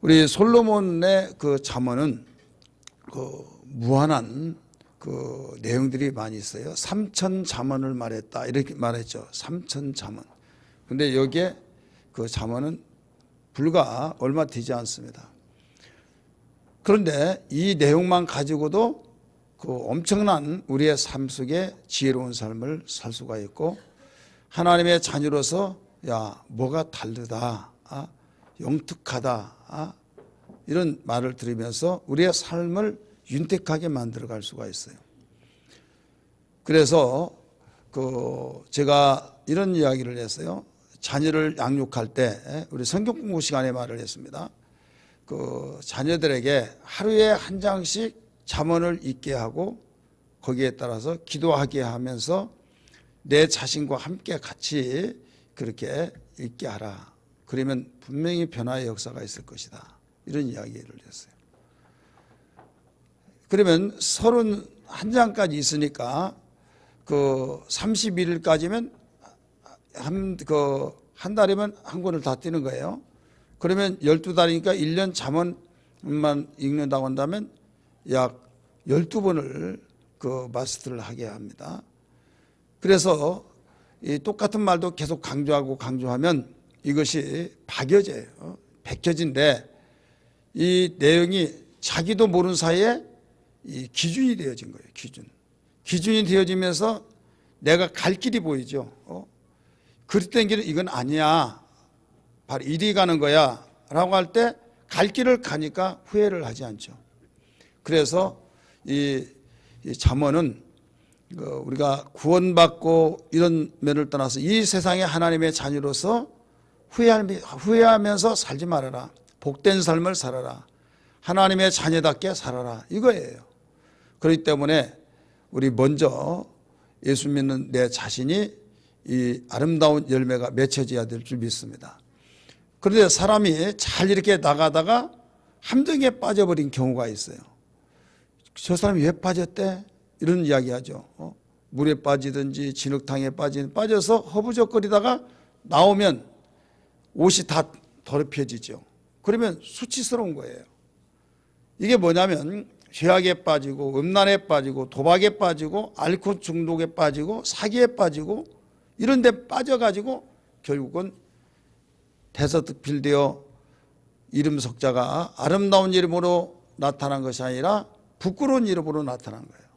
우리 솔로몬의 그 잠언은 그 무한한 그 내용들이 많이 있어요. 3천 잠언을 말했다 이렇게 말했죠. 3천 잠언. 근데 여기에 그 잠언은 불과 얼마 되지 않습니다. 그런데 이 내용만 가지고도 그 엄청난 우리의 삶 속에 지혜로운 삶을 살 수가 있고, 하나님의 자녀로서 야 뭐가 다르다, 영특하다, 이런 말을 들으면서 우리의 삶을 윤택하게 만들어갈 수가 있어요. 그래서 제가 이런 이야기를 했어요. 자녀를 양육할 때 우리 성경 공부 시간에 말을 했습니다. 그 자녀들에게 하루에 한 장씩 잠언을 읽게 하고 거기에 따라서 기도하게 하면서 내 자신과 함께 같이 그렇게 읽게 하라. 그러면 분명히 변화의 역사가 있을 것이다. 이런 이야기를 했어요. 그러면 31장까지 있으니까 그 31일까지면 한 달이면 한 권을 다 띄는 거예요. 그러면 12달이니까 1년 잠언만 읽는다고 한다면 약 12번을 그 마스터를 하게 합니다. 그래서 이 똑같은 말도 계속 강조하면 이것이 박여져요. 백혀진데 이 내용이 자기도 모르는 사이에 이 기준이 되어진 거예요. 기준이 되어지면서 내가 갈 길이 보이죠. 그리 된 길은 이건 아니야, 바로 이리 가는 거야 라고 할 때 갈 길을 가니까 후회를 하지 않죠. 그래서 이 잠언은 우리가 구원받고 이런 면을 떠나서 이 세상의 하나님의 자녀로서 후회하면서 살지 말아라. 복된 삶을 살아라. 하나님의 자녀답게 살아라. 이거예요. 그렇기 때문에 우리 먼저 예수 믿는 내 자신이 이 아름다운 열매가 맺혀져야 될 줄 믿습니다. 그런데 사람이 잘 이렇게 나가다가 함정에 빠져버린 경우가 있어요. 저 사람이 왜 빠졌대? 이런 이야기 하죠. 물에 빠지든지 진흙탕에 빠져서 허부적거리다가 나오면 옷이 다 더럽혀지죠. 그러면 수치스러운 거예요. 이게 뭐냐면 죄악에 빠지고 음란에 빠지고 도박에 빠지고 알코올 중독에 빠지고 사기에 빠지고 이런 데 빠져가지고 결국은 대서특필되어 이름 석자가 아름다운 이름으로 나타난 것이 아니라 부끄러운 이름으로 나타난 거예요.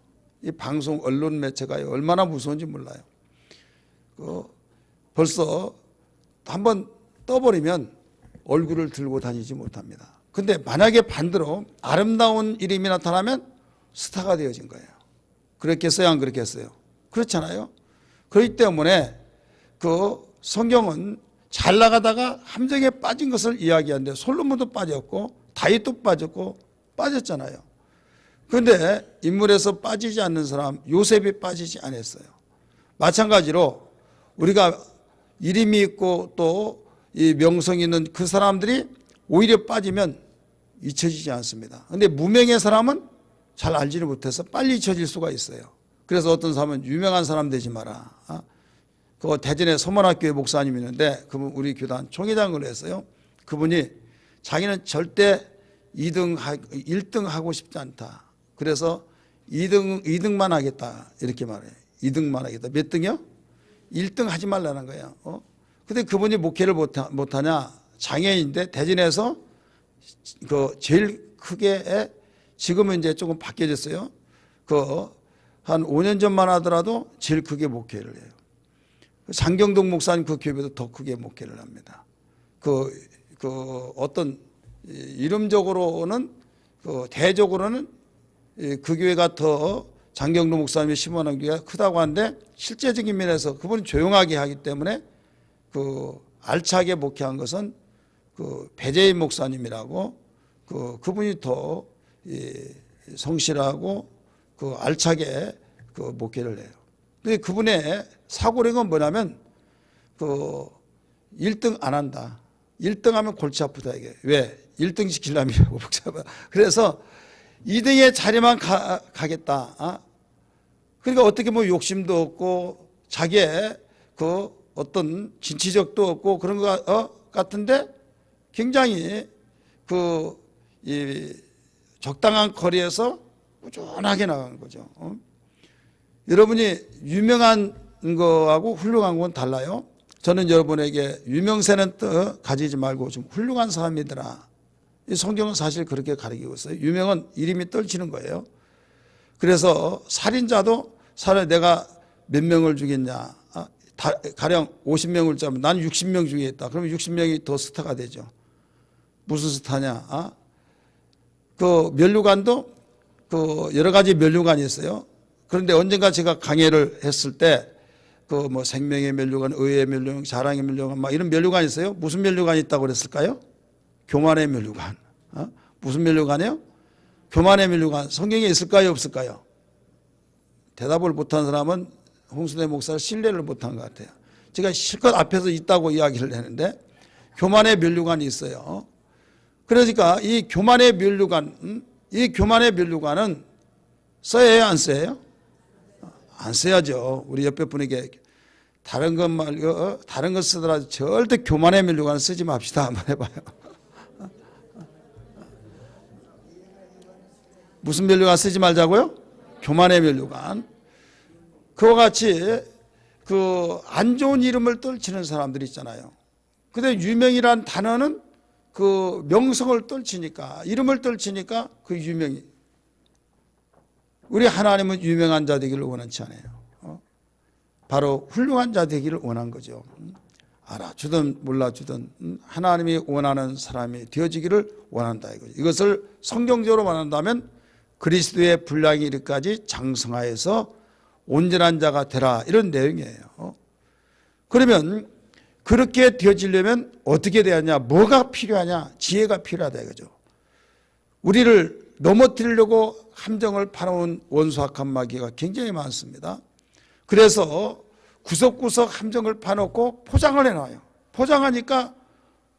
이 방송 언론 매체가 얼마나 무서운지 몰라요. 벌써 한번 떠버리면 얼굴을 들고 다니지 못합니다. 근데 만약에 반대로 아름다운 이름이 나타나면 스타가 되어진 거예요. 그렇겠어요? 안 그렇겠어요? 그렇잖아요. 그렇기 때문에 그 성경은 잘 나가다가 함정에 빠진 것을 이야기하는데 솔로몬도 빠졌고 다윗도 빠졌잖아요. 그런데 인물에서 빠지지 않는 사람 요셉이 빠지지 않았어요. 마찬가지로 우리가 이름이 있고 또 이 명성이 있는 그 사람들이 오히려 빠지면 잊혀지지 않습니다. 그런데 무명의 사람은 잘 알지를 못해서 빨리 잊혀질 수가 있어요. 그래서 어떤 사람은 유명한 사람 되지 마라. 그 대전에 서문학교의 목사님이 있는데 그분 우리 교단 총회장을 했어요. 그분이 자기는 절대 1등 하고 싶지 않다. 그래서 2등만 하겠다 이렇게 말해요. 2등만 하겠다. 몇 등이요? 1등 하지 말라는 거예요. 근데 그분이 목회를 못하냐? 장애인인데 대전에서 그 제일 크게 지금은 이제 조금 바뀌어졌어요. 한 5년 전만 하더라도 제일 크게 목회를 해요. 장경동 목사님 그 교회보다 더 크게 목회를 합니다. 어떤 이름적으로는 대적으로는 그 교회가 더 장경동 목사님이 심원한 교회가 크다고 하는데 실제적인 면에서 그분이 조용하게 하기 때문에 알차게 목회한 것은 배재인 목사님이라고 그분이 더 성실하고 알차게 목회를 해요. 근데 그분의 사고력은 뭐냐면 1등 안 한다. 1등 하면 골치 아프다 이게. 왜? 1등 시키려면 복잡하다. 그래서 2등의 자리만 가겠다. 그러니까 어떻게 보면 욕심도 없고 자기의 어떤 진취적도 없고 그런 것 같은데 굉장히 이 적당한 거리에서 꾸준하게 나가는 거죠. 여러분이 유명한 거하고 훌륭한 건 달라요. 저는 여러분에게 유명세는 가지지 말고 좀 훌륭한 사람이더라. 이 성경은 사실 그렇게 가르치고 있어요. 유명은 이름이 떨치는 거예요. 그래서 살인자도 내가 몇 명을 죽였냐. 가령 50명을 잡으면 난 60명 죽였다. 그러면 60명이 더 스타가 되죠. 무슨 스타냐? 그 면류관도 여러 가지 면류관이 있어요. 그런데 언젠가 제가 강의를 했을 때 뭐 생명의 면류관, 의의 면류관, 자랑의 면류관 막 이런 면류관이 있어요. 무슨 면류관이 있다고 그랬을까요? 교만의 면류관. 무슨 면류관이요? 교만의 면류관. 성경에 있을까요? 없을까요? 대답을 못한 사람은 홍순회 목사를 신뢰를 못한 것 같아요. 제가 실컷 앞에서 있다고 이야기를 했는데 교만의 면류관이 있어요. 그러니까 이 교만의 면류관, 이 교만의 면류관은 써야 해요, 안 써야 해요? 안 써야죠. 우리 옆에 분에게 다른 것 말고 다른 것 쓰더라도 절대 교만의 면류관을 쓰지 맙시다. 한번 해봐요. 무슨 면류관 쓰지 말자고요? 교만의 면류관. 그와 같이 안 좋은 이름을 떨치는 사람들이 있잖아요. 근데 유명이란 단어는 그 명성을 떨치니까, 이름을 떨치니까 그 유명이. 우리 하나님은 유명한 자 되기를 원하지 않아요. 바로 훌륭한 자 되기를 원한 거죠. 알아주든 몰라주든 하나님이 원하는 사람이 되어지기를 원한다 이거죠. 이것을 성경적으로 말한다면 그리스도의 분량이 이르기까지 장성하여서 온전한 자가 되라, 이런 내용이에요. 그러면 그렇게 되어지려면 어떻게 돼야 하냐, 뭐가 필요하냐, 지혜가 필요하다 이거죠. 우리를 넘어뜨리려고 함정을 파놓은 원수 악한 마귀가 굉장히 많습니다. 그래서 구석구석 함정을 파놓고 포장을 해놔요. 포장하니까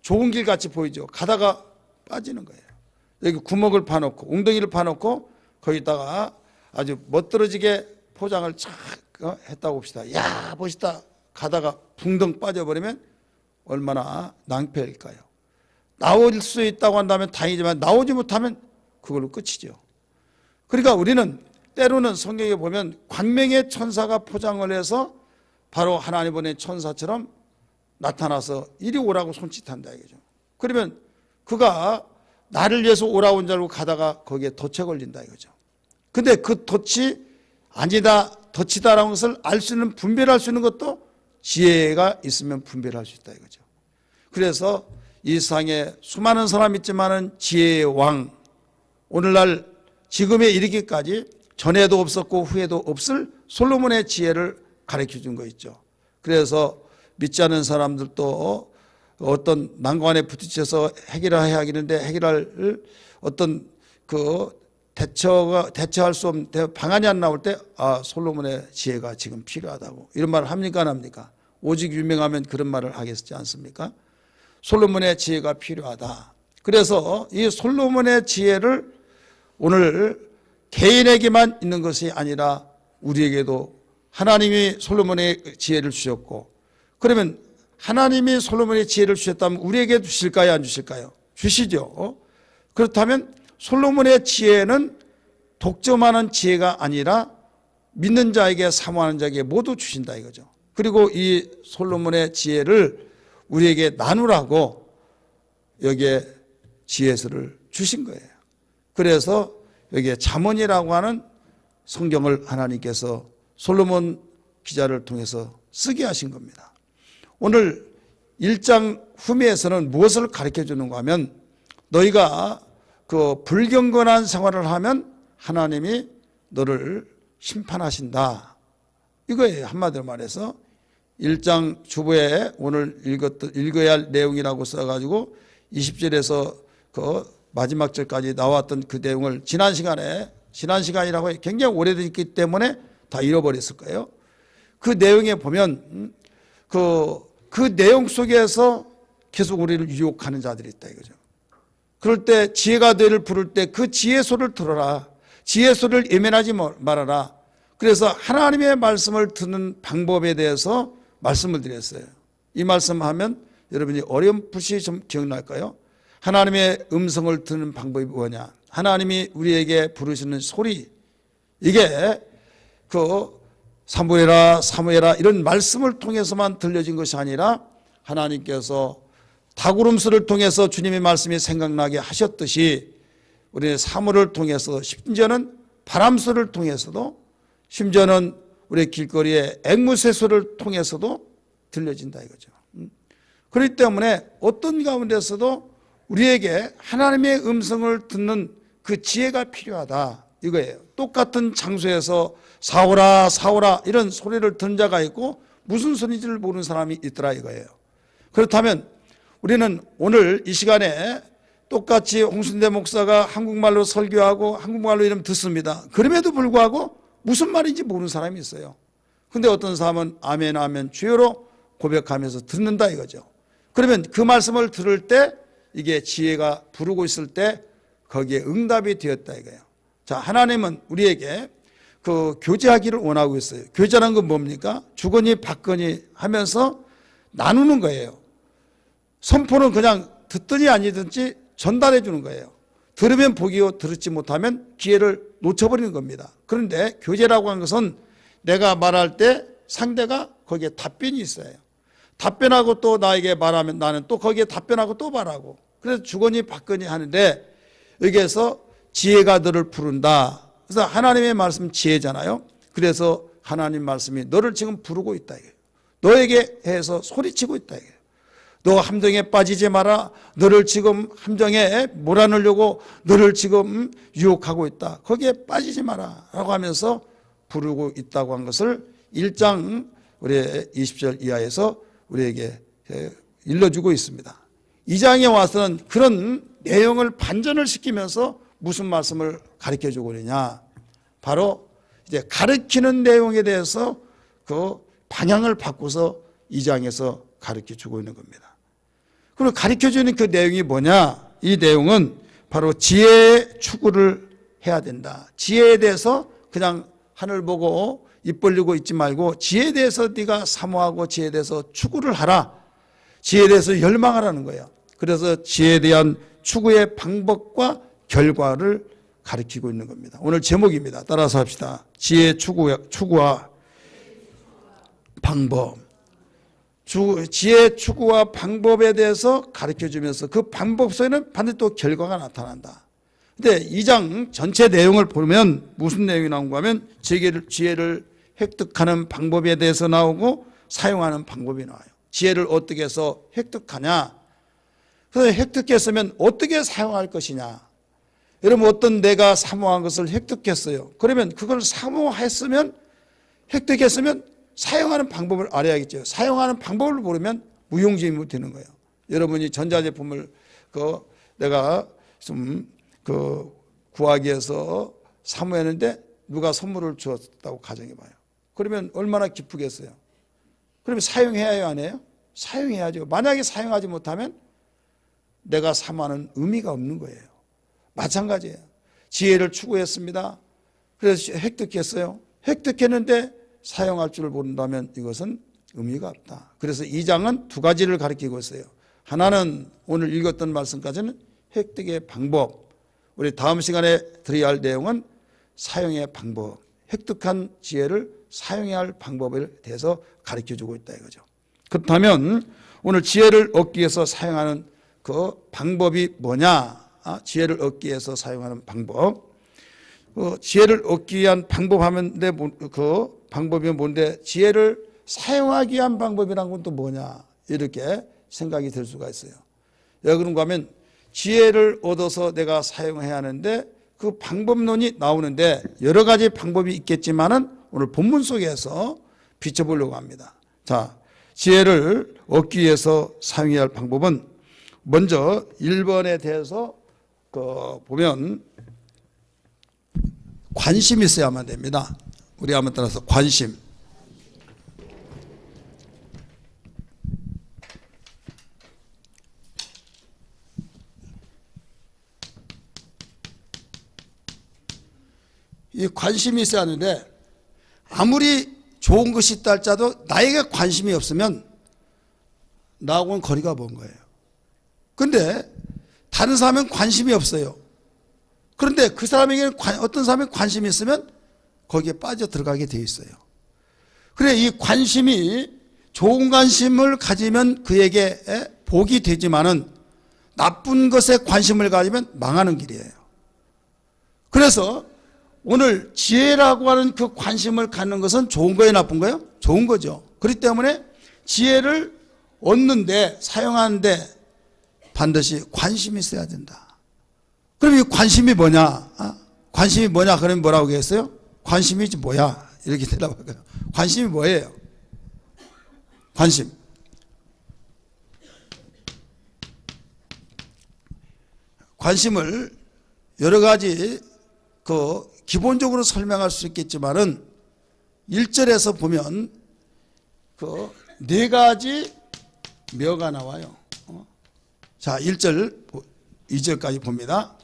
좋은 길 같이 보이죠. 가다가 빠지는 거예요. 여기 구멍을 파놓고 웅덩이를 파놓고 거기다가 아주 멋들어지게 포장을 착 했다고 봅시다. 야, 멋있다. 가다가 붕덩 빠져버리면 얼마나 낭패일까요? 나올 수 있다고 한다면 다행이지만 나오지 못하면 그걸로 끝이죠. 그러니까 우리는 때로는 성경에 보면 광명의 천사가 포장을 해서 바로 하나님 보낸 천사처럼 나타나서 이리 오라고 손짓한다 이거죠. 그러면 그가 나를 위해서 오라온 줄 알고 가다가 거기에 덫에 걸린다 이거죠. 근데 그 덫이 아니다, 덫이다라는 것을 알 수 있는, 분별할 수 있는 것도 지혜가 있으면 분별할 수 있다 이거죠. 그래서 이 세상에 수많은 사람이 있지만은 지혜의 왕, 오늘날 지금에 이르기까지 전에도 없었고 후에도 없을 솔로몬의 지혜를 가르쳐 준 거 있죠. 그래서 믿지 않는 사람들도 어떤 난관에 부딪혀서 해결해야 하겠는데 해결할 어떤 대처할 수 없는 방안이 안 나올 때 솔로몬의 지혜가 지금 필요하다고 이런 말을 합니까 안 합니까? 오직 유명하면 그런 말을 하겠지 않습니까? 솔로몬의 지혜가 필요하다. 그래서 이 솔로몬의 지혜를 오늘 개인에게만 있는 것이 아니라 우리에게도 하나님이 솔로몬의 지혜를 주셨고, 그러면 하나님이 솔로몬의 지혜를 주셨다면 우리에게 주실까요, 안 주실까요? 주시죠. 그렇다면 솔로몬의 지혜는 독점하는 지혜가 아니라 믿는 자에게, 사모하는 자에게 모두 주신다 이거죠. 그리고 이 솔로몬의 지혜를 우리에게 나누라고 여기에 지혜서를 주신 거예요. 그래서 여기에 잠언이라고 하는 성경을 하나님께서 솔로몬 기자를 통해서 쓰게 하신 겁니다. 오늘 1장 후미에서는 무엇을 가르쳐 주는가 하면, 너희가 그 불경건한 생활을 하면 하나님이 너를 심판하신다 이거예요. 한마디로 말해서 1장 주보에 오늘 읽어야 할 내용이라고 써가지고 20절에서 그 마지막 절까지 나왔던 그 내용을 지난 시간이라고 굉장히 오래됐기 때문에 다 잃어버렸을 거예요. 그 내용에 보면 그 내용 속에서 계속 우리를 유혹하는 자들이 있다 이거죠. 그럴 때 지혜가 너희를 부를 때 그 지혜 소리를 들어라. 지혜 소리를 예면하지 말아라. 그래서 하나님의 말씀을 듣는 방법에 대해서 말씀을 드렸어요. 이 말씀하면 여러분이 어렴풋이 좀 기억날까요? 하나님의 음성을 듣는 방법이 뭐냐? 하나님이 우리에게 부르시는 소리, 이게 그 사무엘아 사무엘아 이런 말씀을 통해서만 들려진 것이 아니라 하나님께서 닭울음소를 통해서 주님의 말씀이 생각나게 하셨듯이 우리 사무를 통해서, 심지어는 바람소를 통해서도, 심지어는 우리 길거리의 앵무새 소를 통해서도 들려진다 이거죠. 그렇기 때문에 어떤 가운데서도 우리에게 하나님의 음성을 듣는 그 지혜가 필요하다 이거예요. 똑같은 장소에서 사오라 사오라 이런 소리를 듣는 자가 있고 무슨 소리인지를 모르는 사람이 있더라 이거예요. 그렇다면 우리는 오늘 이 시간에 똑같이 홍순대 목사가 한국말로 설교하고 한국말로 이름 듣습니다. 그럼에도 불구하고 무슨 말인지 모르는 사람이 있어요. 근데 어떤 사람은 아멘 아멘 주여로 고백하면서 듣는다 이거죠. 그러면 그 말씀을 들을 때 이게 지혜가 부르고 있을 때 거기에 응답이 되었다 이거예요. 자, 하나님은 우리에게 그 교제하기를 원하고 있어요. 교제라는 건 뭡니까? 주거니 받거니 하면서 나누는 거예요. 선포는 그냥 듣든지 아니든지 전달해 주는 거예요. 들으면 복이요 들었지 못하면 기회를 놓쳐버리는 겁니다. 그런데 교제라고 하는 것은 내가 말할 때 상대가 거기에 답변이 있어요. 답변하고 또 나에게 말하면 나는 또 거기에 답변하고 또 말하고, 그래서 주거니 받거니 하는데 여기에서 지혜가 너를 부른다. 그래서 하나님의 말씀 지혜잖아요. 그래서 하나님 말씀이 너를 지금 부르고 있다 이거예요. 너에게 해서 소리치고 있다 이거예요. 너 함정에 빠지지 마라. 너를 지금 함정에 몰아넣으려고 너를 지금 유혹하고 있다. 거기에 빠지지 마라 라고 하면서 부르고 있다고 한 것을 1장 우리 20절 이하에서 우리에게 일러주고 있습니다. 2장에 와서는 그런 내용을 반전을 시키면서 무슨 말씀을 가르쳐주고 있느냐, 바로 이제 가르치는 내용에 대해서 그 방향을 바꿔서 2장에서 가르쳐주고 있는 겁니다. 그리고 가르쳐주는 그 내용이 뭐냐, 이 내용은 바로 지혜의 추구를 해야 된다. 지혜에 대해서 그냥 하늘 보고 입 벌리고 있지 말고 지혜에 대해서 네가 사모하고 지혜에 대해서 추구를 하라. 지혜에 대해서 열망하라는 거예요. 그래서 지혜에 대한 추구의 방법과 결과를 가르치고 있는 겁니다. 오늘 제목입니다. 따라서 합시다. 지혜의 추구와 방법. 지혜의 추구와 방법에 대해서 가르쳐주면서 그 방법 속에는 반드시 또 결과가 나타난다. 근데 2장 전체 내용을 보면 무슨 내용이 나온가 하면 지혜를 획득하는 방법에 대해서 나오고 사용하는 방법이 나와요. 지혜를 어떻게 해서 획득하냐, 그래서 획득했으면 어떻게 사용할 것이냐. 여러분, 어떤 내가 사모한 것을 획득했어요. 그러면 그걸 사모했으면, 획득했으면 사용하는 방법을 알아야겠죠. 사용하는 방법을 모르면 무용지물이 되는 거예요. 여러분이 전자제품을 내가 좀 구하기 위해서 사모했는데 누가 선물을 주었다고 가정해봐요. 그러면 얼마나 기쁘겠어요. 그러면 사용해야 해요, 안 해요? 사용해야죠. 만약에 사용하지 못하면 내가 사모하는 의미가 없는 거예요. 마찬가지예요. 지혜를 추구했습니다. 그래서 획득했어요. 획득했는데 사용할 줄 모른다면 이것은 의미가 없다. 그래서 2장은 두 가지를 가르치고 있어요. 하나는 오늘 읽었던 말씀까지는 획득의 방법, 우리 다음 시간에 드려야 할 내용은 사용의 방법, 획득한 지혜를 사용해야 할 방법에 대해서 가르쳐주고 있다 이거죠. 그렇다면 오늘 지혜를 얻기 위해서 사용하는 그 방법이 뭐냐? 지혜를 얻기 위해서 사용하는 방법. 지혜를 얻기 위한 방법 하면 그 방법이 뭔데, 지혜를 사용하기 위한 방법이란 건 또 뭐냐, 이렇게 생각이 들 수가 있어요. 왜 그런가 하면 지혜를 얻어서 내가 사용해야 하는데 그 방법론이 나오는데 여러 가지 방법이 있겠지만은 오늘 본문 속에서 비춰보려고 합니다. 자, 지혜를 얻기 위해서 사용해야 할 방법은 먼저 1번에 대해서 보면 관심이 있어야만 됩니다. 우리 한번 따라서 관심. 이 관심이 있어야 하는데 아무리 좋은 것이 있다 할지라도 나에게 관심이 없으면 나하고는 거리가 먼 거예요. 그런데 다른 사람은 관심이 없어요. 그런데 그 사람에게는 어떤 사람이 관심이 있으면 거기에 빠져 들어가게 돼 있어요. 그래, 이 관심이 좋은 관심을 가지면 그에게 복이 되지만은 나쁜 것에 관심을 가지면 망하는 길이에요. 그래서 오늘 지혜라고 하는 그 관심을 갖는 것은 좋은 거예요, 나쁜 거예요? 좋은 거죠. 그렇기 때문에 지혜를 얻는데, 사용하는데 반드시 관심이 있어야 된다. 그럼 이 관심이 뭐냐? 관심이 뭐냐? 그러면 뭐라고 하겠어요? 관심이 뭐야? 이렇게 대답할 거예요. 관심이 뭐예요? 관심. 관심을 여러 가지 기본적으로 설명할 수 있겠지만은 1절에서 보면 네 가지 묘가 나와요. 자, 1절, 2절까지 봅니다.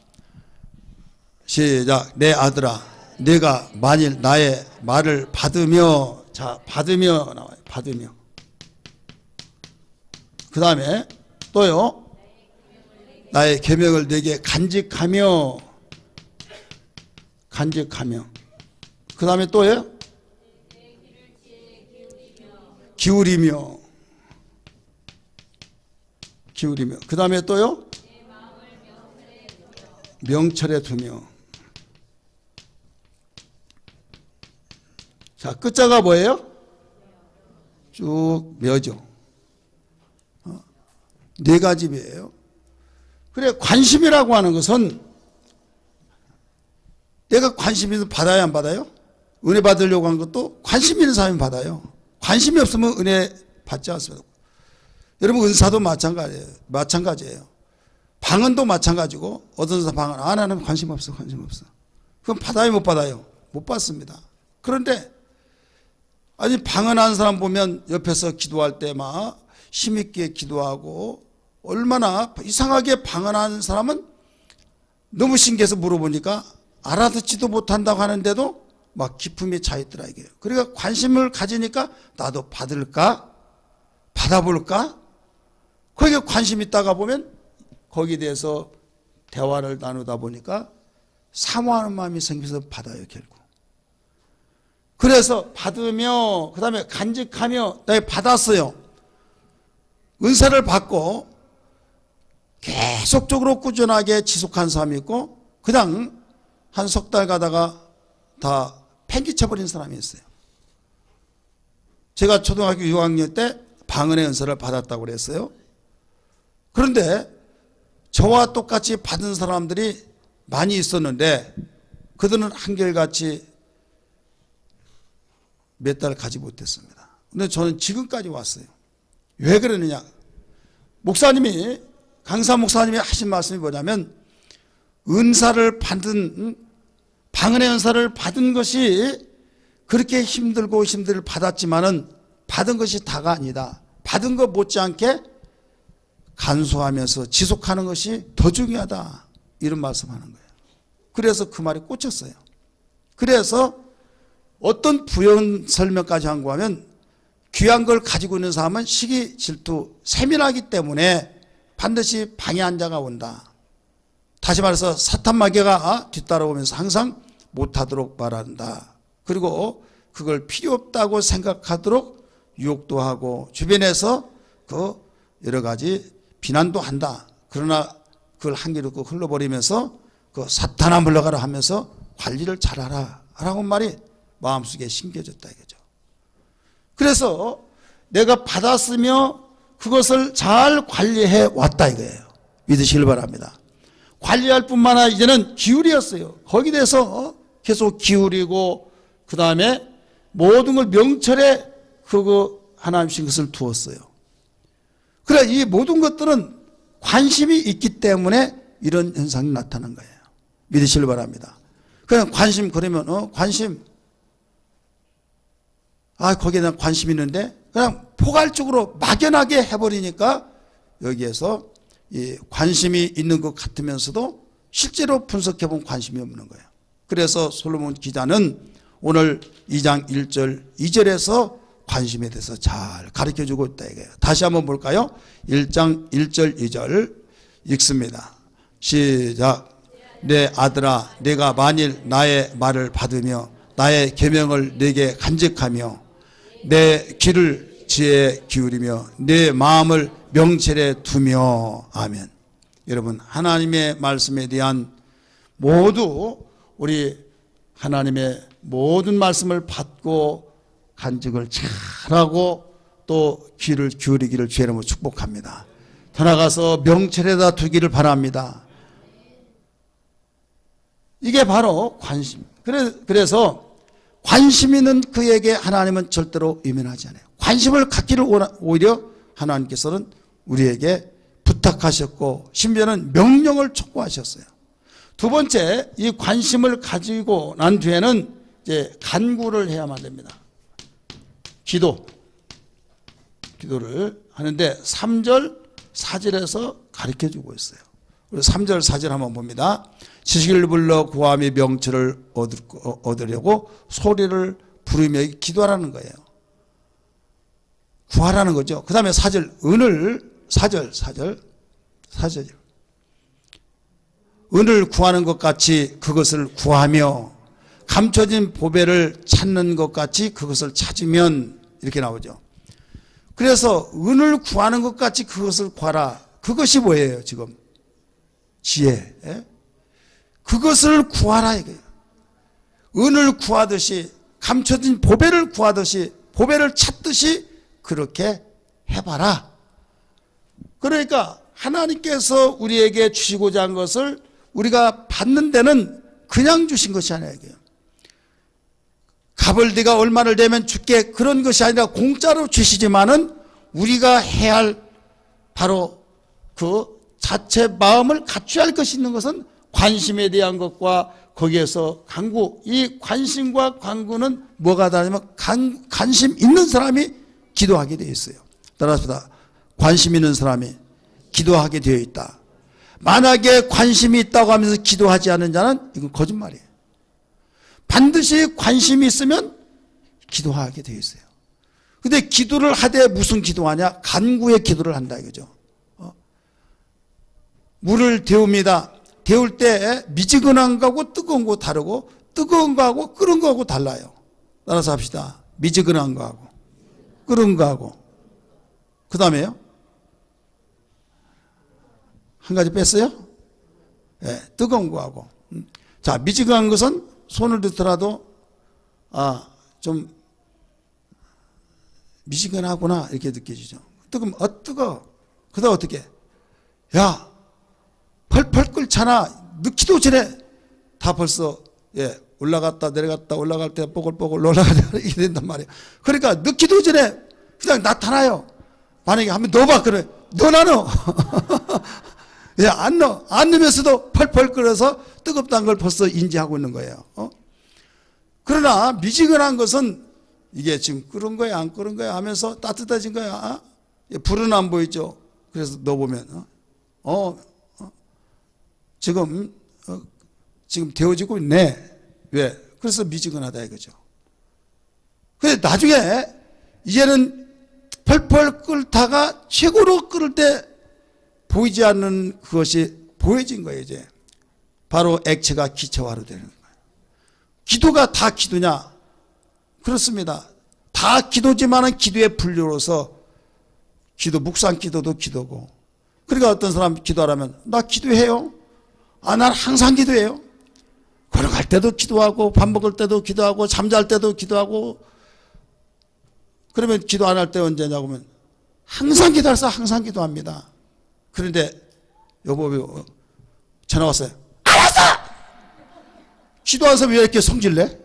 시작. 내 아들아, 네가 만일 나의 말을 받으며, 자, 받으며 나와요. 받으며. 그 다음에 또요. 나의 계명을 네게 간직하며. 그 다음에 또요. 기울이며. 그 다음에 또요. 명철에 두며. 자, 끝자가 뭐예요? 쭉 묘죠. 네 가지 묘예요. 그래, 관심이라고 하는 것은 내가 관심 있으면 받아야 안 받아요? 은혜 받으려고 하는 것도 관심 있는 사람이 받아요. 관심이 없으면 은혜 받지 않습니다. 여러분, 은사도 마찬가지예요. 방언도 마찬가지고, 어떤 사람 방언, 나는 관심 없어. 그럼 받아요, 못 받아요? 못 받습니다. 그런데 아니, 방언하는 사람 보면 옆에서 기도할 때 막 힘있게 기도하고, 얼마나 이상하게 방언하는 사람은 너무 신기해서 물어보니까 알아듣지도 못한다고 하는데도 막 기품이 차 있더라 이게요. 그러니까 관심을 가지니까 나도 받을까? 받아볼까? 거기에 관심 있다가 보면 거기에 대해서 대화를 나누다 보니까 사모하는 마음이 생겨서 받아요, 결국. 그래서 받으며, 그 다음에 간직하며, 내가 받았어요. 은사를 받고 계속적으로 꾸준하게 지속한 사람이 있고, 그냥 한 석 달 가다가 다 팽개쳐버린 사람이 있어요. 제가 초등학교 6학년 때 방언의 은사를 받았다고 그랬어요. 그런데 저와 똑같이 받은 사람들이 많이 있었는데 그들은 한결같이 몇 달 가지 못했습니다. 근데 저는 지금까지 왔어요. 왜 그러느냐? 강사 목사님이 하신 말씀이 뭐냐면, 은사를 받은, 방언의 은사를 받은 것이 그렇게 힘들고 받았지만은 받은 것이 다가 아니다. 받은 것 못지않게 간수하면서 지속하는 것이 더 중요하다. 이런 말씀하는 거예요. 그래서 그 말이 꽂혔어요. 그래서 어떤 부연 설명까지 한 거 하면, 귀한 걸 가지고 있는 사람은 시기, 질투, 세밀하기 때문에 반드시 방해한 자가 온다. 다시 말해서 사탄 마귀가 뒤따라오면서 항상 못하도록 말한다. 그리고 그걸 필요 없다고 생각하도록 유혹도 하고 주변에서 여러 가지 비난도 한다. 그러나 그걸 한기로 흘러버리면서 사탄아 물러가라 하면서 관리를 잘하라 라고 말이 마음속에 심겨졌다 이거죠. 그래서 내가 받았으며 그것을 잘 관리해 왔다 이거예요. 믿으시길 바랍니다. 관리할 뿐만 아니라 이제는 기울이었어요. 거기에 대해서 계속 기울이고, 그 다음에 모든 걸 명철에 하나님 주신 것을 두었어요. 그래, 이 모든 것들은 관심이 있기 때문에 이런 현상이 나타난 거예요. 믿으시길 바랍니다. 그냥 관심, 그러면 관심, 거기에 대한 관심이 있는데 그냥 포괄적으로 막연하게 해버리니까 여기에서 이 관심이 있는 것 같으면서도 실제로 분석해보면 관심이 없는 거예요. 그래서 솔로몬 기자는 오늘 2장 1절 2절에서 관심에 대해서 잘 가르쳐주고 있다 이거예요. 다시 한번 볼까요? 1장 1절 2절 읽습니다. 시작. 내 아들아, 내가 만일 나의 말을 받으며 나의 계명을 내게 간직하며 내 귀를 지혜에 기울이며 내 마음을 명철에 두며. 아멘. 여러분, 하나님의 말씀에 대한 모두 우리 하나님의 모든 말씀을 받고 간직을 잘하고 또 귀를 기울이기를 주의 이름으로 축복합니다. 더 나아가서 명철에다 두기를 바랍니다. 이게 바로 관심. 그래서 관심 있는 그에게 하나님은 절대로 외면하지 않아요. 관심을 갖기를 오히려 하나님께서는 우리에게 부탁하셨고 심지어는 명령을 촉구하셨어요. 두 번째, 이 관심을 가지고 난 뒤에는 이제 간구를 해야만 됩니다. 기도를 하는데 3절 4절에서 가르쳐주고 있어요. 3절 4절 한번 봅니다. 지식을 불러 구하며 명철을 얻으려고 소리를 부르며 기도하라는 거예요. 구하라는 거죠. 그 다음에 4절 은을 4절 은을 구하는 것 같이 그것을 구하며 감춰진 보배를 찾는 것 같이 그것을 찾으면 이렇게 나오죠. 그래서 은을 구하는 것 같이 그것을 구하라. 그것이 뭐예요 지금? 지혜. 그것을 구하라 이거예요. 은을 구하듯이 감춰진 보배를 구하듯이 보배를 찾듯이 그렇게 해봐라. 그러니까 하나님께서 우리에게 주시고자 한 것을 우리가 받는 데는 그냥 주신 것이 아니에요. 값을 네가 얼마를 내면 줄게 그런 것이 아니라 공짜로 주시지만은 우리가 해야 할 바로 그 자체 마음을 갖춰야 할 것이 있는 것은 관심에 대한 것과 거기에서 간구. 이 관심과 간구는 뭐가 다르냐면 관심 있는 사람이 기도하게 되어 있어요. 따라서 관심 있는 사람이 기도하게 되어 있다. 만약에 관심이 있다고 하면서 기도하지 않는 자는 이건 거짓말이에요. 반드시 관심이 있으면 기도하게 되어 있어요. 근데 기도를 하되 무슨 기도하냐? 간구의 기도를 한다 이거죠. 물을 데웁니다. 데울 때 미지근한 거하고 뜨거운 거 다르고 뜨거운 거하고 끓은 거하고 달라요. 따라서 합시다. 미지근한 거하고 끓은 거하고. 그 다음에요? 한 가지 뺐어요? 네, 뜨거운 거하고. 자, 미지근한 것은 손을 넣더라도 좀 미지근하구나 이렇게 느껴지죠. 뜨거우면 뜨거. 그다음 어떻게? 야, 펄펄 끓잖아. 넣기도 전에 다 벌써 올라갔다 내려갔다 올라갈 때 뽀글뽀글 올라가다 이렇게 된단 말이에요. 그러니까 넣기도 전에 그냥 나타나요. 만약에 한번 넣어봐 그래. 넣어놔. 안 넣어. 안 넣으면서도 펄펄 끓어서 뜨겁다는 걸 벌써 인지하고 있는 거예요. 그러나 미지근한 것은 이게 지금 끓은 거야 안 끓은 거야 하면서 따뜻해진 거야. 불은 안 보이죠. 그래서 넣어보면 지금 데워지고 있네. 왜? 그래서 미지근하다 이거죠. 근데 나중에 이제는 펄펄 끓다가 최고로 끓을 때 보이지 않는 그것이 보여진 거예요. 이제 바로 액체가 기체화로 되는 거예요. 기도가 다 기도냐? 그렇습니다. 다 기도지만은 기도의 분류로서 기도, 묵상 기도도 기도고. 그러니까 어떤 사람 기도하라면 나 기도해요. 난 항상 기도해요. 걸어갈 때도 기도하고 밥 먹을 때도 기도하고 잠잘 때도 기도하고. 그러면 기도 안 할 때 언제냐고 하면 항상 기도해서 항상 기도합니다. 그런데 여보 전화 왔어요. 알았어! 기도한 사람이 왜 이렇게 성질내?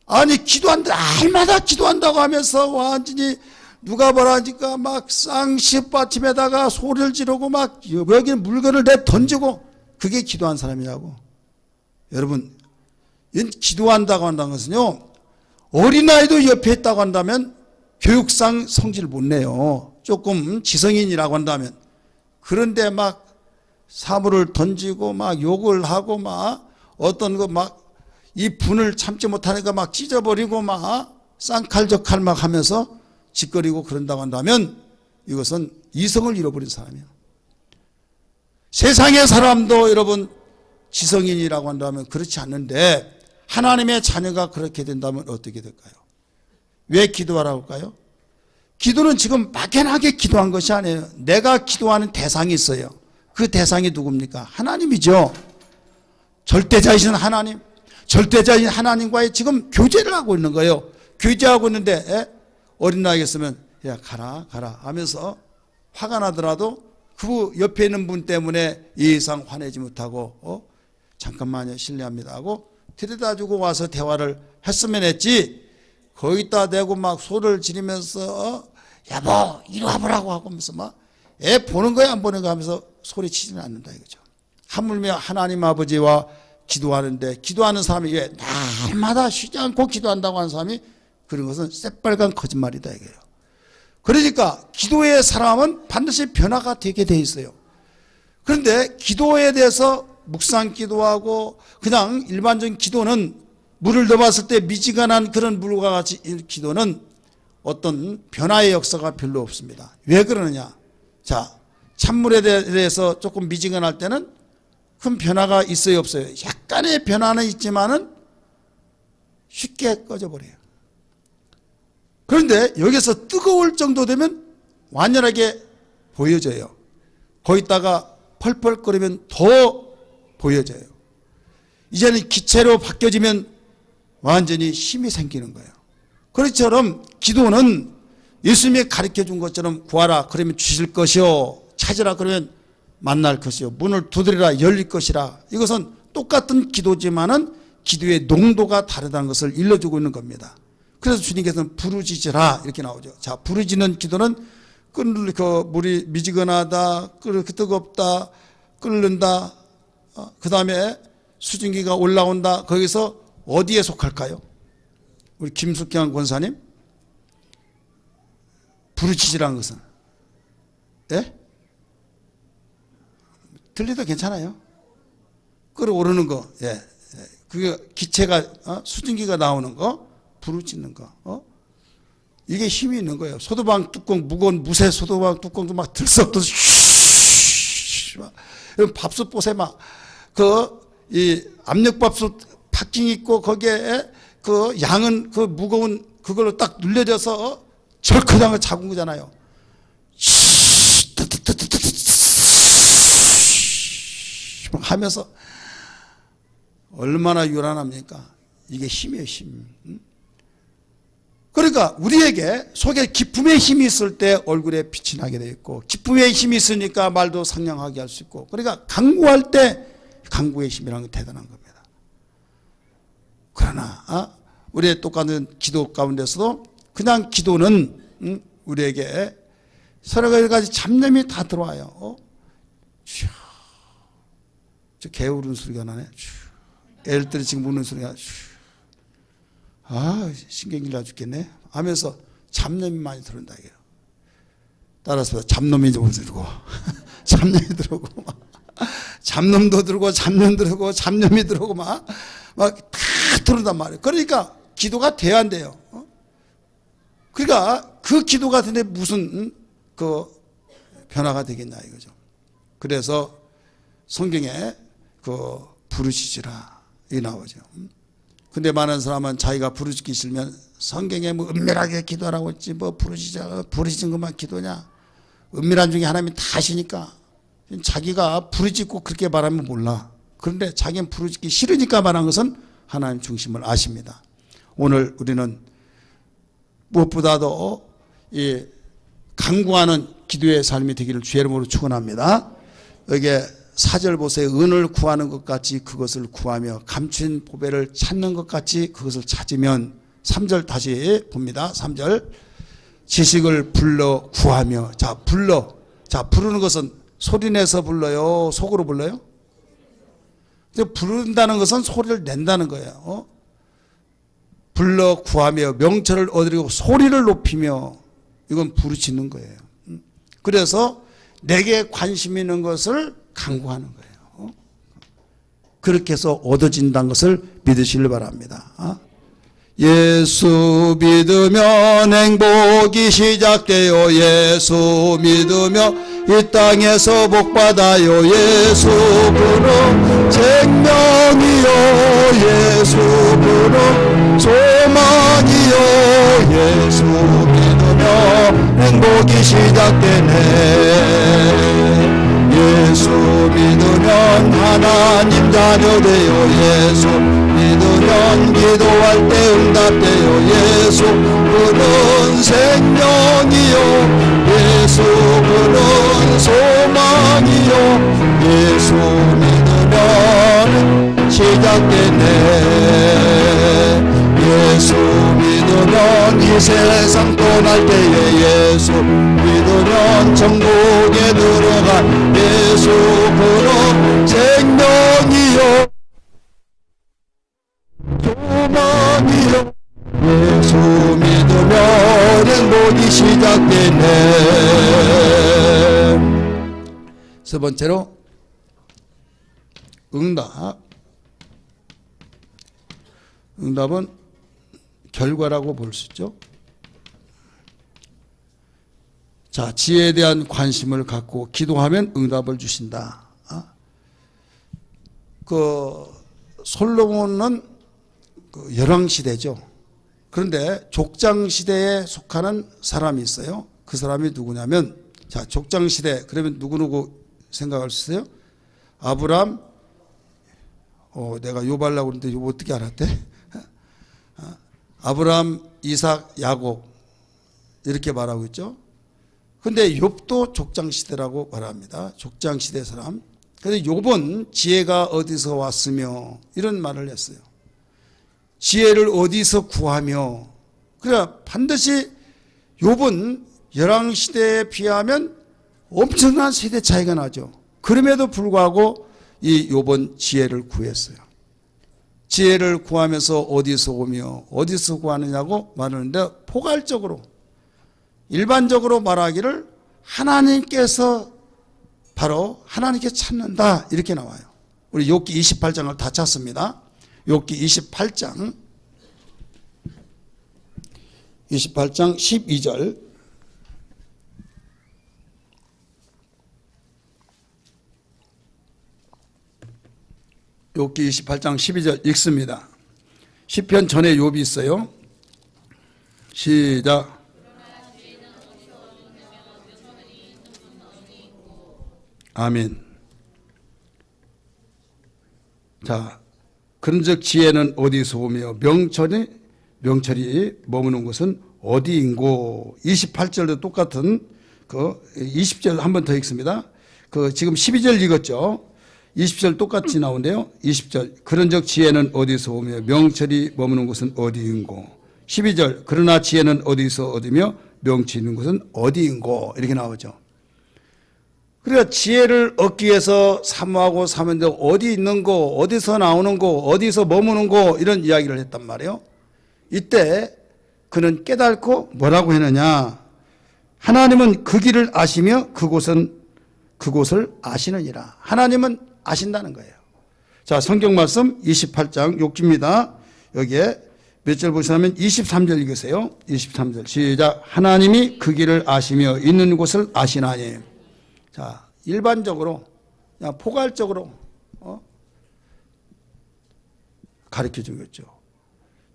아니 기도한다 알마다 기도한다고 하면서 완전히 누가 뭐라니까 막 쌍시받침에다가 소리를 지르고 막 여기는 물건을 내 던지고 그게 기도한 사람이라고. 여러분 기도한다고 한다는 것은요 어린아이도 옆에 있다고 한다면 교육상 성질 못 내요. 조금 지성인이라고 한다면. 그런데 막 사물을 던지고 막 욕을 하고 막 어떤 거 막 이 분을 참지 못하니까 막 찢어버리고 막 쌍칼적칼 막 하면서 짓거리고 그런다고 한다면 이것은 이성을 잃어버린 사람이에요. 세상의 사람도 여러분 지성인이라고 한다면 그렇지 않는데 하나님의 자녀가 그렇게 된다면 어떻게 될까요? 왜 기도하라고 할까요? 기도는 지금 막연하게 기도한 것이 아니에요. 내가 기도하는 대상이 있어요. 그 대상이 누굽니까? 하나님이죠. 절대자이신 하나님, 절대자인 하나님과의 지금 교제를 하고 있는 거예요. 교제하고 있는데 어린 나이에 있으면 야 가라 하면서 화가 나더라도 그 옆에 있는 분 때문에 이 이상 화내지 못하고 잠깐만요 실례합니다 하고 들여다주고 와서 대화를 했으면 했지, 거기다 대고 막 소리를 지르면서 여보 이리 와보라고 하면서 막 애 보는 거야 안 보는 거야 하면서 소리치지는 않는다 이거죠. 하물며 하나님 아버지와 기도하는데, 기도하는 사람이 왜 날마다 쉬지 않고 기도한다고 하는 사람이 그런 것은 새빨간 거짓말이다 이거예요. 그러니까 기도의 사람은 반드시 변화가 되게 돼 있어요. 그런데 기도에 대해서 묵상 기도하고 그냥 일반적인 기도는 물을 넣어봤을 때 미지근한 그런 물과 같이 기도는 어떤 변화의 역사가 별로 없습니다. 왜 그러느냐? 자, 찬물에 대해서 조금 미지근할 때는 큰 변화가 있어요 없어요? 약간의 변화는 있지만은 쉽게 꺼져버려요. 그런데 여기서 뜨거울 정도 되면 완연하게 보여져요. 거기다가 펄펄거리면 더 보여져요. 이제는 기체로 바뀌어지면 완전히 힘이 생기는 거예요. 그것처럼 기도는 예수님이 가르쳐 준 것처럼 구하라 그러면 주실 것이요, 찾으라 그러면 만날 것이요, 문을 두드리라 열릴 것이라. 이것은 똑같은 기도지만은 기도의 농도가 다르다는 것을 일러주고 있는 겁니다. 그래서 주님께서는 부르짖으라 이렇게 나오죠. 자, 부르짖는 기도는 물이 미지근하다, 뜨겁다, 끓는다, 그 다음에 수증기가 올라온다. 거기서 어디에 속할까요? 우리 김숙경 권사님, 부르짖으라는 것은 예? 들리도 괜찮아요. 끓어오르는 거, 예, 그게 기체가 수증기가 나오는 거, 부르짖는 거, 이게 힘이 있는 거예요. 소도방 뚜껑, 무거운 무쇠 소도방 뚜껑도 막 들썩들썩 밥솥봇에 막 이 압력밥솥 팍킹 있고 거기에 그 양은 그 무거운 그걸로 딱 눌려져서 절커장을 잡은 거잖아요. 하면서 얼마나 요란합니까? 이게 힘이에요, 힘. 그러니까 우리에게 속에 기쁨의 힘이 있을 때 얼굴에 빛이 나게 되어 있고, 기쁨의 힘이 있으니까 말도 상냥하게 할 수 있고, 그러니까 간구할 때 간구의 힘이라는 게 대단한 겁니다. 그러나 우리의 똑같은 기도 가운데서도 그냥 기도는 우리에게 서로 가지 잡념이 다 들어와요. 저 개 우는 소리가 나네. 애들이 지금 우는 소리가 신경질 나 죽겠네 하면서 잡념이 많이 들어온다 이게요. 따라서 잡놈이 좀 들고 잡념이 들어오고 막 잡놈도 들고 잡념 들고 잡념이 들어오고 막 다 들어온단 말이에요. 그러니까 기도가 돼야 안 돼요. 그러니까 그 기도 같은데 무슨 그 변화가 되겠냐 이거죠. 그래서 성경에 그 부르짖으라 이 나오죠. 근데 많은 사람은 자기가 부르짖기 싫으면 성경에 뭐 은밀하게 기도하라고 했지 뭐 부르짖은 것만 기도냐. 은밀한 중에 하나님이 다 아시니까 자기가 부르짖고 그렇게 말하면 몰라. 그런데 자기는 부르짖기 싫으니까 말한 것은 하나님 중심을 아십니다. 오늘 우리는 무엇보다도 이 간구하는 기도의 삶이 되기를 주의 이름으로 축원합니다. 여기에 4절 보세요. 은을 구하는 것 같이 그것을 구하며 감춘 보배를 찾는 것 같이 그것을 찾으면, 3절 다시 봅니다. 3절 지식을 불러 구하며. 자, 부르는 것은 소리내서 불러요, 속으로 불러요? 부른다는 것은 소리를 낸다는 거예요. 불러 구하며 명철을 얻으려고 소리를 높이며, 이건 부르짖는 거예요. 그래서 내게 관심 있는 것을 간구하는 거예요. 그렇게 해서 얻어진다는 것을 믿으시길 바랍니다. 예수 믿으면 행복이 시작돼요. 예수 믿으며 이 땅에서 복받아요. 예수 그는 생명이요. 예수 그는 소망이요. 예수 믿으며 행복이 시작되네. 예수 믿으면 하나님 자녀 돼요. 예수 믿으면 기도할 때 응답돼요. 예수 그는 생명이요. 예수 그는 소망이요. 예수 믿으면 시작되네. 예수 믿으면 이 세상 떠날 때에 예수 믿으면 천국에 들어가. 예수 그는 생명이요. 소망이요. 예수 믿으면 행복이 시작되네. 세 번째로 응답. 응답은 결과라고 볼 수 있죠. 자, 지혜에 대한 관심을 갖고 기도하면 응답을 주신다. 솔로몬은 열왕시대죠. 그런데 족장시대에 속하는 사람이 있어요. 그 사람이 누구냐면, 자, 족장시대, 그러면 누구누구 생각할 수 있어요? 아브람, 내가 요발라고 그러는데 이거 어떻게 알았대? 아브람, 이삭, 야곱 이렇게 말하고 있죠. 근데 욥도 족장시대라고 말합니다. 족장시대 사람. 그런데 욥은 지혜가 어디서 왔으며 이런 말을 했어요. 지혜를 어디서 구하며. 그러나 반드시 욥은 열왕시대에 비하면 엄청난 세대 차이가 나죠. 그럼에도 불구하고 이 욥은 지혜를 구했어요. 지혜를 구하면서 어디서 오며 어디서 구하느냐고 말하는데, 포괄적으로 일반적으로 말하기를 하나님께서 바로 하나님께 찾는다 이렇게 나와요. 우리 욥기 28장을 다 찾습니다. 욥기 28장 12절. 욥기 28장 12절 읽습니다. 시편 전에 욥이 있어요. 시작. 아멘. 자, 그런즉 지혜는 어디서 오며 명철이 머무는 곳은 어디인고. 28절도 똑같은 20절 한 번 더 읽습니다. 지금 12절 읽었죠. 20절 똑같이 나오는데요. 20절 그런즉 지혜는 어디서 오며 명철이 머무는 곳은 어디인고. 12절 그러나 지혜는 어디서 얻으며 명철이 있는 곳은 어디인고. 이렇게 나오죠. 그러니까 지혜를 얻기 위해서 사모하고 사는데 어디 있는 거, 어디서 나오는 거, 어디서 머무는 거, 이런 이야기를 했단 말이에요. 이때 그는 깨닫고 뭐라고 했느냐. 하나님은 그 길을 아시며 그곳을 아시느니라. 하나님은 아신다는 거예요. 자, 성경 말씀 28장 욕기입니다. 여기에 몇 절 보시냐면 23절 읽으세요. 23절 시작. 하나님이 그 길을 아시며 있는 곳을 아시나니. 자, 일반적으로 그냥 포괄적으로 가르쳐 주겠죠.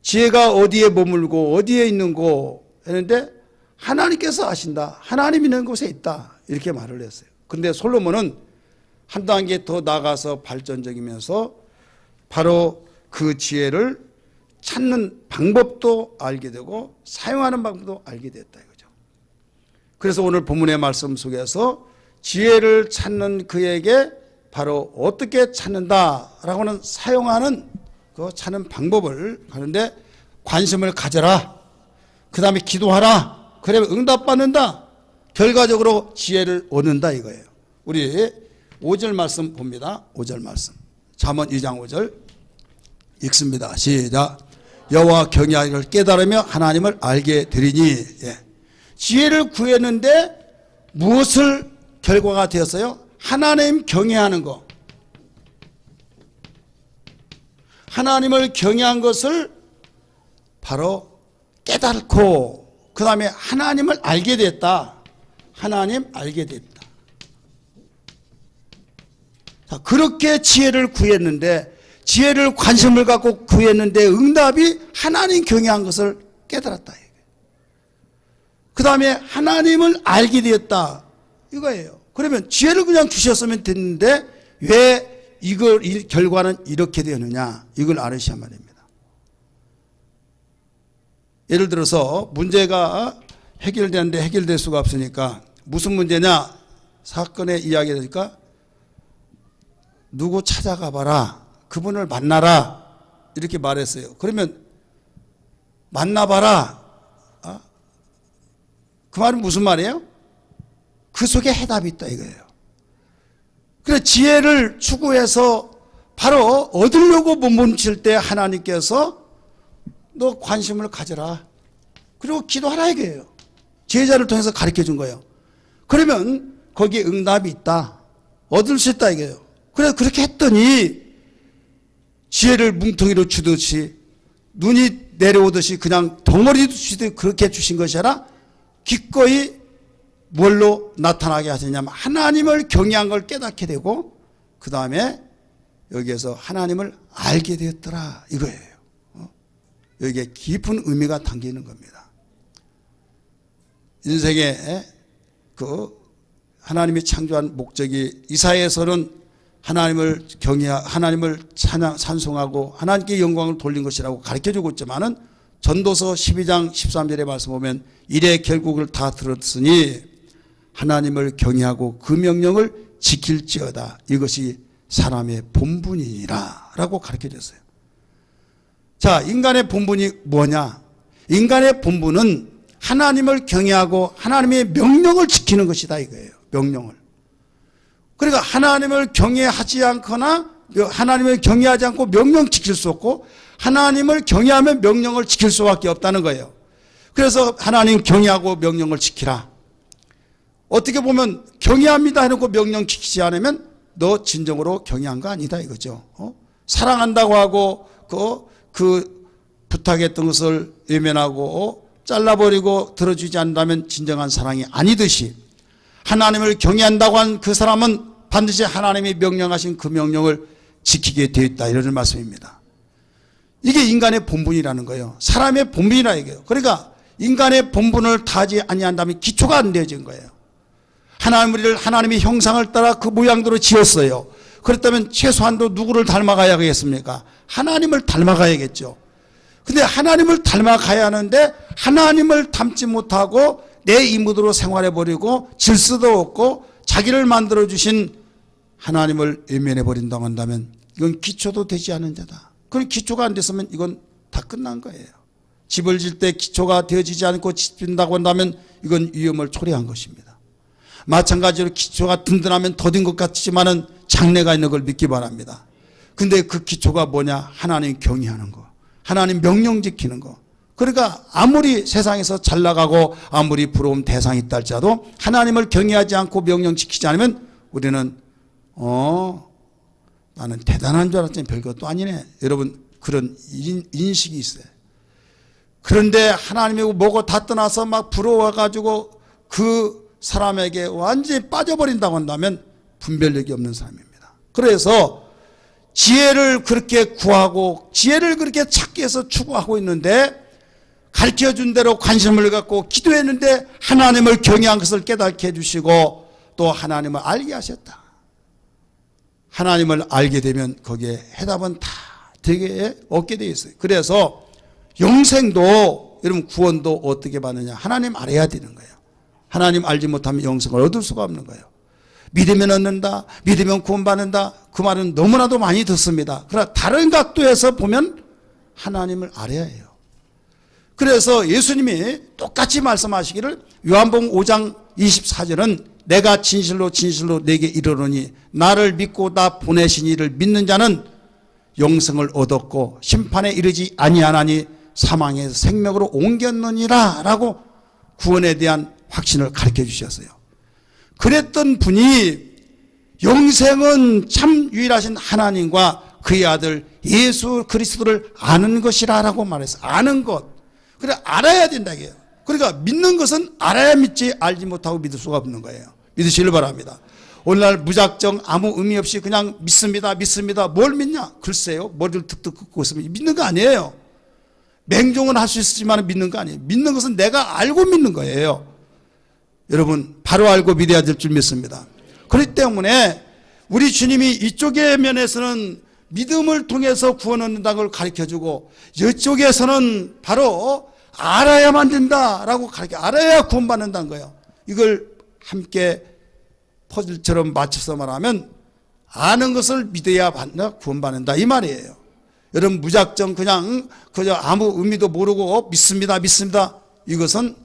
지혜가 어디에 머물고 어디에 있는고 했는데 하나님께서 아신다. 하나님 있는 곳에 있다. 이렇게 말을 했어요. 그런데 솔로몬은 한 단계 더 나가서 발전적이면서 바로 그 지혜를 찾는 방법도 알게 되고 사용하는 방법도 알게 됐다 이거죠. 그래서 오늘 본문의 말씀 속에서 지혜를 찾는 그에게 바로 어떻게 찾는다라고는 사용하는 그 찾는 방법을 하는데, 관심을 가져라. 그 다음에 기도하라. 그러면 응답받는다. 결과적으로 지혜를 얻는다 이거예요. 우리 5절 말씀 봅니다. 5절 말씀. 잠언 2장 5절 읽습니다. 시작. 여호와 경외하기를 깨달으며 하나님을 알게 되리니. 예. 지혜를 구했는데 무엇을 결과가 되었어요? 하나님 경외하는 거. 하나님을 경외한 것을 바로 깨닫고 그 다음에 하나님을 알게 됐다. 하나님 알게 됐다. 자, 그렇게 지혜를 구했는데, 지혜를 관심을 갖고 구했는데 응답이 하나님 경외한 것을 깨달았다. 그 다음에 하나님을 알게 되었다. 이거예요. 그러면 지혜를 그냥 주셨으면 됐는데 왜 이걸 결과는 이렇게 되었느냐, 이걸 알으셔야 말입니다. 예를 들어서 문제가 해결되는데 해결될 수가 없으니까 무슨 문제냐, 사건의 이야기가 되니까 누구 찾아가 봐라, 그분을 만나라, 이렇게 말했어요. 그러면 만나봐라, 그 말은 무슨 말이에요? 그 속에 해답이 있다 이거예요. 그래, 지혜를 추구해서 바로 얻으려고 몸부림칠 때 하나님께서 너 관심을 가져라, 그리고 기도하라 이거예요. 제자를 통해서 가르쳐 준 거예요. 그러면 거기에 응답이 있다, 얻을 수 있다 이거예요. 그래서 그렇게 했더니 지혜를 뭉텅이로 주듯이 눈이 내려오듯이 그냥 덩어리 주듯이 그렇게 주신 것이 아니라 기꺼이 뭘로 나타나게 하시냐면 하나님을 경외한 걸 깨닫게 되고 그 다음에 여기에서 하나님을 알게 되었더라 이거예요. 여기에 깊은 의미가 담기는 겁니다. 인생에 그 하나님이 창조한 목적이 이사야에서는 하나님을 하나님을 찬송하고 하나님께 영광을 돌린 것이라고 가르쳐주고 있지만은 전도서 12장 13절의 말씀 보면 이래 결국을 다 들었으니 하나님을 경외하고 그 명령을 지킬지어다, 이것이 사람의 본분이니라 라고 가르쳐줬어요. 자, 인간의 본분이 뭐냐? 인간의 본분은 하나님을 경외하고 하나님의 명령을 지키는 것이다 이거예요. 명령을. 그러니까 하나님을 경외하지 않거나 하나님을 경외하지 않고 명령 지킬 수 없고 하나님을 경외하면 명령을 지킬 수밖에 없다는 거예요. 그래서 하나님 경외하고 명령을 지키라. 어떻게 보면 경외합니다 해놓고 명령 지키지 않으면 너 진정으로 경외한 거 아니다 이거죠. 사랑한다고 하고 그 부탁했던 것을 외면하고 잘라버리고 들어주지 않는다면 진정한 사랑이 아니듯이 하나님을 경외한다고 한 그 사람은 반드시 하나님이 명령하신 그 명령을 지키게 되어 있다, 이런 말씀입니다. 이게 인간의 본분이라는 거예요. 사람의 본분이라 이거예요. 그러니까 인간의 본분을 다하지 아니한다면 기초가 안 되어진 거예요. 하나님을 하나님의 형상을 따라 그 모양대로 지었어요. 그렇다면 최소한도 누구를 닮아가야겠습니까? 하나님을 닮아가야겠죠. 근데 하나님을 닮아가야 하는데 하나님을 닮지 못하고 내 이무대로 생활해버리고 질서도 없고 자기를 만들어주신 하나님을 외면해버린다고 한다면 이건 기초도 되지 않은 자다. 그럼 기초가 안 됐으면 이건 다 끝난 거예요. 집을 질 때 기초가 되어지지 않고 짓는다고 한다면 이건 위험을 초래한 것입니다. 마찬가지로 기초가 든든하면 더딘 것 같지만은 장래가 있는 걸 믿기 바랍니다. 근데 그 기초가 뭐냐? 하나님 경외하는 거, 하나님 명령 지키는 거. 그러니까 아무리 세상에서 잘 나가고 아무리 부러운 대상이 있다 할지라도 하나님을 경외하지 않고 명령 지키지 않으면 우리는 나는 대단한 줄 알았더니 별것도 아니네, 여러분, 그런 인식이 있어요. 그런데 하나님이 뭐고 다 떠나서 막 부러워가지고 그 사람에게 완전히 빠져버린다고 한다면 분별력이 없는 사람입니다. 그래서 지혜를 그렇게 구하고 지혜를 그렇게 찾기 위해서 추구하고 있는데 가르쳐준 대로 관심을 갖고 기도했는데 하나님을 경외한 것을 깨닫게 해주시고 또 하나님을 알게 하셨다. 하나님을 알게 되면 거기에 해답은 다 되게 얻게 되어 있어요. 그래서 영생도, 여러분, 구원도 어떻게 받느냐? 하나님 알아야 되는 거예요. 하나님 알지 못하면 영생을 얻을 수가 없는 거예요. 믿으면 얻는다, 믿으면 구원받는다, 그 말은 너무나도 많이 듣습니다. 그러나 다른 각도에서 보면 하나님을 알아야 해요. 그래서 예수님이 똑같이 말씀하시기를 요한복음 5장 24절은 내가 진실로 진실로 내게 이르노니 나를 믿고 나 보내신 이를 믿는 자는 영생을 얻었고 심판에 이르지 아니하나니 사망에서 생명으로 옮겼느니라 라고 구원에 대한 확신을 가르쳐 주셨어요. 그랬던 분이 영생은 참 유일하신 하나님과 그의 아들 예수 그리스도를 아는 것이라 라고 말했어요. 아는 것. 그래 알아야 된다 이게요. 그러니까 믿는 것은 알아야 믿지 알지 못하고 믿을 수가 없는 거예요. 믿으시길 바랍니다. 오늘날 무작정 아무 의미 없이 그냥 믿습니다. 뭘 믿냐? 글쎄요. 머리를 툭툭 긋고 있으면 믿는 거 아니에요. 맹종은 할 수 있지만 믿는 거 아니에요. 믿는 것은 내가 알고 믿는 거예요. 여러분 바로 알고 믿어야 될 줄 믿습니다. 그렇기 때문에 우리 주님이 이쪽의 면에서는 믿음을 통해서 구원 얻는다는 걸 가르쳐주고 이쪽에서는 바로 알아야만 된다라고 알아야 구원받는다는 거예요. 이걸 함께 퍼즐처럼 맞춰서 말하면 아는 것을 믿어야 구원받는다 이 말이에요. 여러분 무작정 그냥 그저 아무 의미도 모르고 믿습니다. 이것은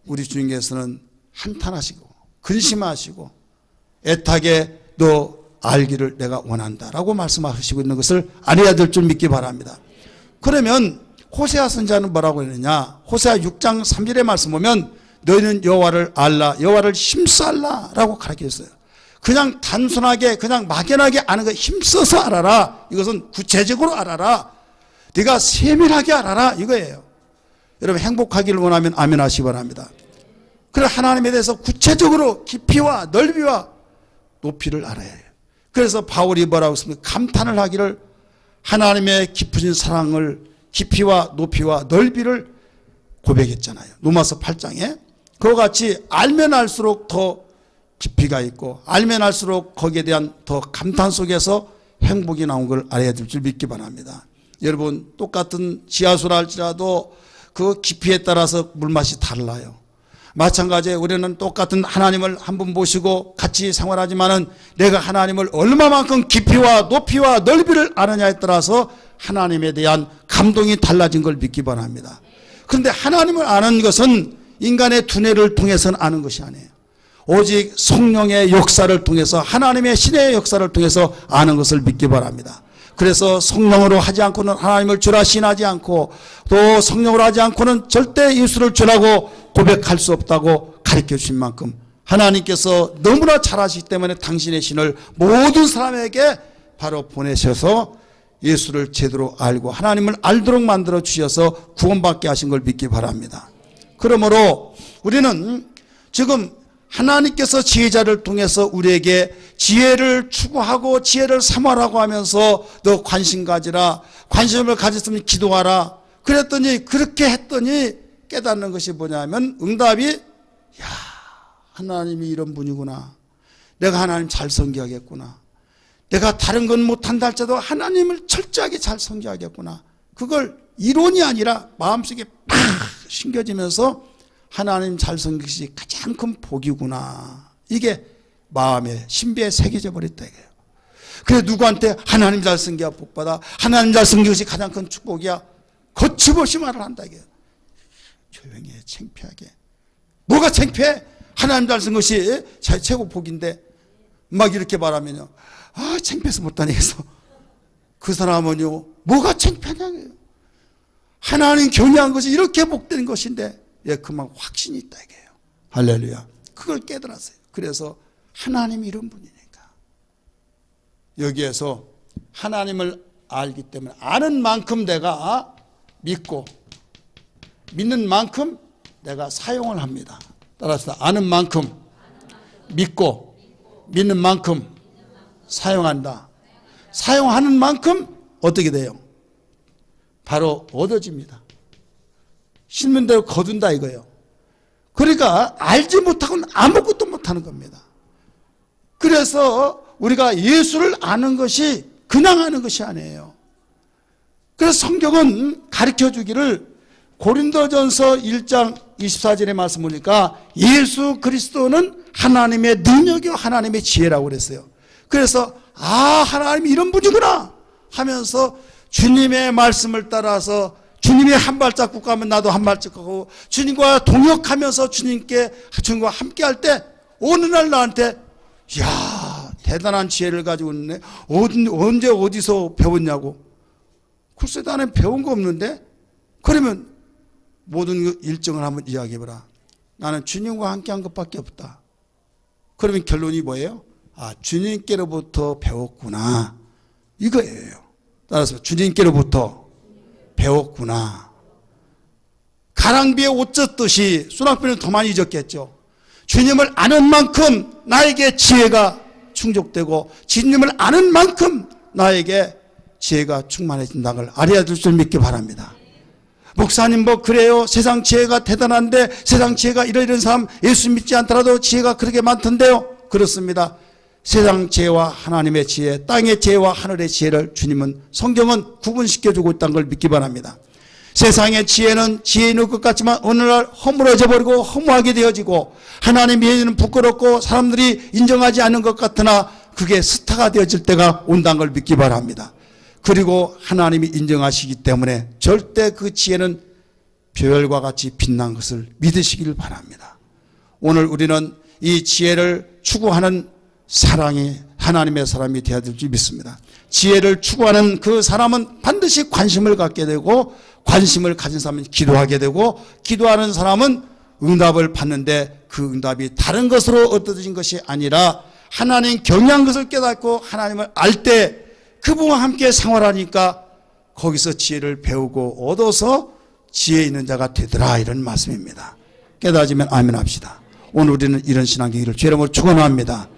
우리 주님께서는 한탄하시고 근심하시고 애타게 너 알기를 내가 원한다라고 말씀하시고 있는 것을 알아야 될 줄 믿기 바랍니다. 그러면 호세아 선지자는 뭐라고 했느냐? 호세아 6장 3절의 말씀 보면 너희는 여호와를 알라, 여호와를 힘써 알라라고 가르쳤어요. 그냥 단순하게 그냥 막연하게 아는 거 힘써서 알아라. 이것은 구체적으로 알아라. 네가 세밀하게 알아라 이거예요. 여러분 행복하기를 원하면 아멘 하시기 바랍니다. 그래 하나님에 대해서 구체적으로 깊이와 넓이와 높이를 알아야 해요. 그래서 바울이 뭐라고 했습니까? 감탄을 하기를 하나님의 깊으신 사랑을 깊이와 높이와 넓이를 고백했잖아요. 로마서 8장에 그와 같이 알면 알수록 더 깊이가 있고 알면 알수록 거기에 대한 더 감탄 속에서 행복이 나온 걸 알아야 될 줄 믿기 바랍니다. 여러분 똑같은 지하수라 할지라도 그 깊이에 따라서 물맛이 달라요. 마찬가지로 우리는 똑같은 하나님을 한 분 모시고 같이 생활하지만은 내가 하나님을 얼마만큼 깊이와 높이와 넓이를 아느냐에 따라서 하나님에 대한 감동이 달라진 걸 믿기 바랍니다. 그런데 하나님을 아는 것은 인간의 두뇌를 통해서는 아는 것이 아니에요. 오직 성령의 역사를 통해서 하나님의 신의 역사를 통해서 아는 것을 믿기 바랍니다. 그래서 성령으로 하지 않고는 하나님을 주라 신하지 않고 또 성령으로 하지 않고는 절대 예수를 주라고 고백할 수 없다고 가르쳐 주신 만큼 하나님께서 너무나 잘하시기 때문에 당신의 신을 모든 사람에게 바로 보내셔서 예수를 제대로 알고 하나님을 알도록 만들어 주셔서 구원받게 하신 걸 믿기 바랍니다. 그러므로 우리는 지금 하나님께서 지혜자를 통해서 우리에게 지혜를 추구하고 지혜를 삼아라고 하면서 너 관심 가지라, 관심을 가졌으면 기도하라 그랬더니 그렇게 했더니 깨닫는 것이 뭐냐면 응답이 야 하나님이 이런 분이구나, 내가 하나님 잘 섬겨야겠구나, 내가 다른 건 못한다 할지라도 하나님을 철저하게 잘 섬겨야겠구나, 그걸 이론이 아니라 마음속에 팍 심겨지면서 하나님 잘 섬기는 것이 가장 큰 복이구나, 이게 마음에 신비에 새겨져 버렸다 이거예요. 그래 누구한테 하나님 잘 섬겨야 복받아, 하나님 잘 섬기는 것이 가장 큰 축복이야, 거침없이 말을 한다 이거예요. 조용히 해, 창피하게. 뭐가 창피해? 하나님 잘 섬기는 것이 최고 복인데 막 이렇게 말하면요, 아 창피해서 못 다니겠어. 그 사람은요 뭐가 창피하냐고요. 하나님 경외한 것이 이렇게 복된 것인데 예, 그만 확신이 있다 이게요. 할렐루야. 그걸 깨달았어요. 그래서 하나님이 이런 분이니까 여기에서 하나님을 알기 때문에 아는 만큼 내가 믿고 믿는 만큼 내가 사용을 합니다. 따라서 아는 만큼 믿고 믿는 만큼 사용한다. 사용하는 만큼 어떻게 돼요? 바로 얻어집니다. 심는 대로 거둔다 이거예요. 그러니까 알지 못하고는 아무것도 못하는 겁니다. 그래서 우리가 예수를 아는 것이 그냥 아는 것이 아니에요. 그래서 성경은 가르쳐 주기를 고린도전서 1장 24절의 말씀 보니까 예수 그리스도는 하나님의 능력이요 하나님의 지혜라고 그랬어요. 그래서 아 하나님이 이런 분이구나 하면서 주님의 말씀을 따라서 주님이 한 발자국 가면 나도 한 발자국 가고 주님과 동역하면서 주님과 함께 할 때 어느 날 나한테 이야 대단한 지혜를 가지고 있네, 언제 어디서 배웠냐고. 글쎄 나는 배운 거 없는데. 그러면 모든 일정을 한번 이야기해보라. 나는 주님과 함께 한 것밖에 없다. 그러면 결론이 뭐예요? 아 주님께로부터 배웠구나 이거예요. 따라서 주님께로부터 배웠구나. 가랑비에 옷 젖듯이 수납비는 더 많이 젖겠죠. 주님을 아는 만큼 나에게 지혜가 충족되고 주님을 아는 만큼 나에게 지혜가 충만해진다는 걸 알아야 될 줄 믿기 바랍니다. 목사님 뭐 그래요, 세상 지혜가 대단한데 세상 지혜가 이런 사람 예수 믿지 않더라도 지혜가 그렇게 많던데요. 그렇습니다. 세상 지혜와 하나님의 지혜, 땅의 지혜와 하늘의 지혜를 주님은 성경은 구분시켜주고 있다는 걸 믿기 바랍니다. 세상의 지혜는 지혜 있는 것 같지만 어느 날 허물어져 버리고 허무하게 되어지고 하나님의 지혜는 부끄럽고 사람들이 인정하지 않는 것 같으나 그게 스타가 되어질 때가 온다는 걸 믿기 바랍니다. 그리고 하나님이 인정하시기 때문에 절대 그 지혜는 별과 같이 빛난 것을 믿으시길 바랍니다. 오늘 우리는 이 지혜를 추구하는 사랑이 하나님의 사람이 되어야 될 줄 믿습니다. 지혜를 추구하는 그 사람은 반드시 관심을 갖게 되고 관심을 가진 사람은 기도하게 되고 기도하는 사람은 응답을 받는데 그 응답이 다른 것으로 얻어진 것이 아니라 하나님 경외한 것을 깨닫고 하나님을 알 때 그분과 함께 생활하니까 거기서 지혜를 배우고 얻어서 지혜 있는 자가 되더라, 이런 말씀입니다. 깨달아지면 아멘 합시다. 오늘 우리는 이런 신앙 경기를 주의 이름으로 축원합니다.